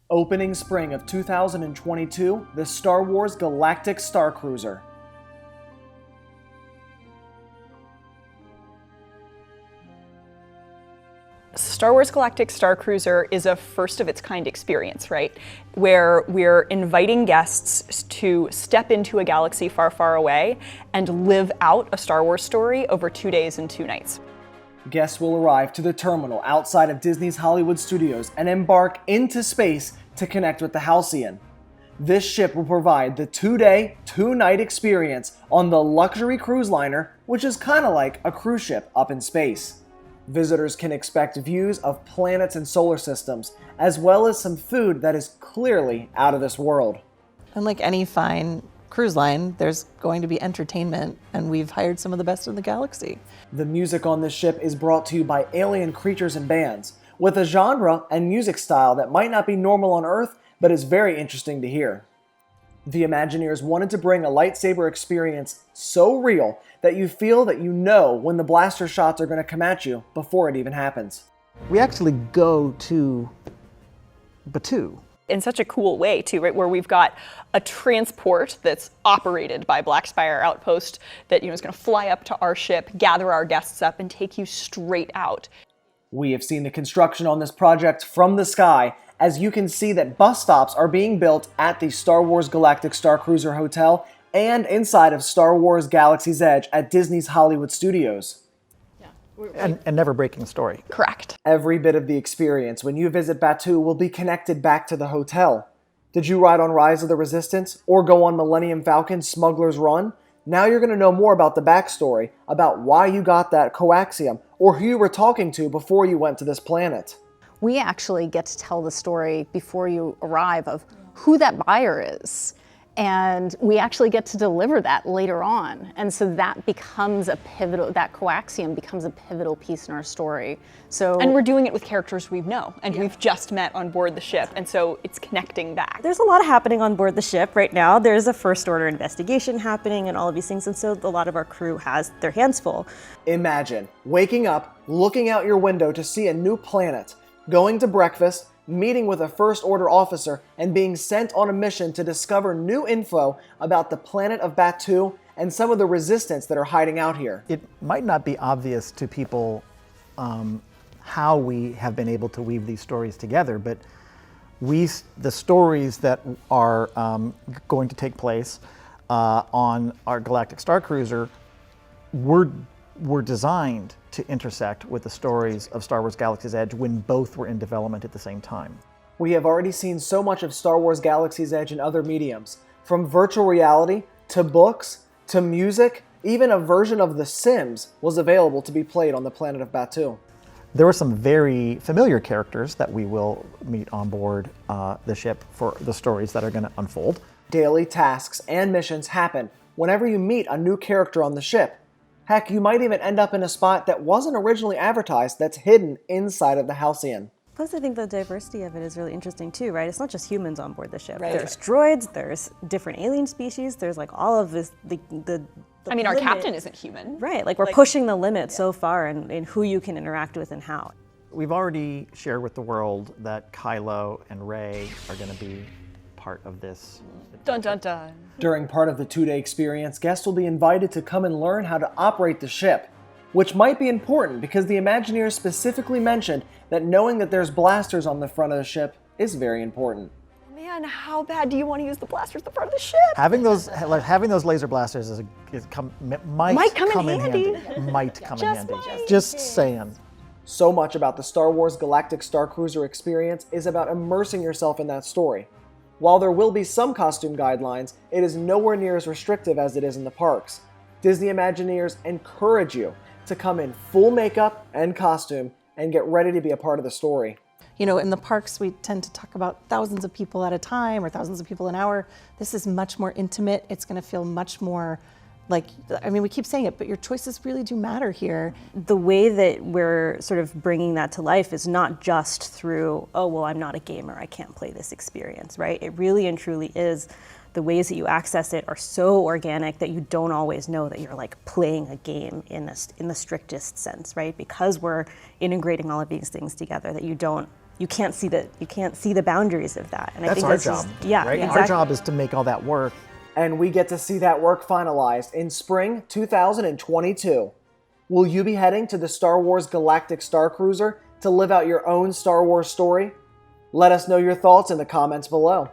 Opening spring of 2022, the Star Wars Galactic Starcruiser. Star Wars Galactic Starcruiser is a first-of-its-kind experience, right? Where we're inviting guests to step into a galaxy far, far away and live out a Star Wars story over 2 days and 2 nights. Guests will arrive to the terminal outside of Disney's Hollywood Studios and embark into space to connect with the Halcyon. This ship will provide the 2-day, 2-night experience on the luxury cruise liner, which is kind of like a cruise ship up in space. Visitors can expect views of planets and solar systems, as well as some food that is clearly out of this world. Unlike any fine cruise line, there's going to be entertainment, and we've hired some of the best in the galaxy. The music on this ship is brought to you by alien creatures and bands, with a genre and music style that might not be normal on Earth, but is very interesting to hear. The Imagineers wanted to bring a lightsaber experience so real that you feel that you know when the blaster shots are going to come at you before it even happens. We actually go to Batuu. In such a cool way too, right? Where we've got a transport that's operated by Black Spire Outpost that is going to fly up to our ship, gather our guests up, and take you straight out. We have seen the construction on this project from the sky, as you can see that bus stops are being built at the Star Wars Galactic Starcruiser Hotel and inside of Star Wars Galaxy's Edge at Disney's Hollywood Studios. And never breaking story. Correct. Every bit of the experience when you visit Batuu will be connected back to the hotel. Did you ride on Rise of the Resistance or go on Millennium Falcon Smuggler's Run? Now you're going to know more about the backstory, about why you got that coaxium, or who you were talking to before you went to this planet. We actually get to tell the story before you arrive of who that buyer is. And we actually get to deliver that later on. And so that becomes a pivotal, that coaxium becomes a pivotal piece in our story. And we're doing it with characters we know and we've just met on board the ship. And so it's connecting back. There's a lot happening on board the ship right now. There's a first order investigation happening and all of these things. And so a lot of our crew has their hands full. Imagine waking up, looking out your window to see a new planet, going to breakfast, meeting with a First Order officer, and being sent on a mission to discover new info about the planet of Batuu and some of the resistance that are hiding out here. It might not be obvious to people how we have been able to weave these stories together, but the stories that are going to take place on our Galactic Starcruiser were designed to intersect with the stories of Star Wars Galaxy's Edge when both were in development at the same time. We have already seen so much of Star Wars Galaxy's Edge in other mediums, from virtual reality, to books, to music. Even a version of The Sims was available to be played on the planet of Batuu. There are some very familiar characters that we will meet on board the ship for the stories that are going to unfold. Daily tasks and missions happen whenever you meet a new character on the ship. Heck, you might even end up in a spot that wasn't originally advertised that's hidden inside of the Halcyon. Plus, I think the diversity of it is really interesting too, right? It's not just humans on board the ship. Right. There's droids, there's different alien species, there's like all of this, I mean, our captain isn't human. Right, like we're pushing the limit so far in who you can interact with and how. We've already shared with the world that Kylo and Rey are going to be part of this. Dun dun dun. During part of the 2-day experience, guests will be invited to come and learn how to operate the ship, which might be important because the Imagineers specifically mentioned that knowing that there's blasters on the front of the ship is very important. Man, how bad do you want to use the blasters at the front of the ship? Having those laser blasters might come in handy. Might come in handy. Just saying. So much about the Star Wars Galactic Starcruiser experience is about immersing yourself in that story. While there will be some costume guidelines, it is nowhere near as restrictive as it is in the parks. Disney Imagineers encourage you to come in full makeup and costume and get ready to be a part of the story. You know, in the parks, we tend to talk about thousands of people at a time or thousands of people an hour. This is much more intimate. It's going to feel much more like, I mean, we keep saying it, but your choices really do matter here. The way that we're sort of bringing that to life is not just through, oh, well, I'm not a gamer, I can't play this experience, right? It really and truly is the ways that you access it are so organic that you don't always know that you're like playing a game in the strictest sense, right? Because we're integrating all of these things together, that you don't you can't see the boundaries of that. And I That's think our this job. is, yeah, right? exactly. Our job is to make all that work. And we get to see that work finalized in spring 2022. Will you be heading to the Star Wars Galactic Starcruiser to live out your own Star Wars story? Let us know your thoughts in the comments below.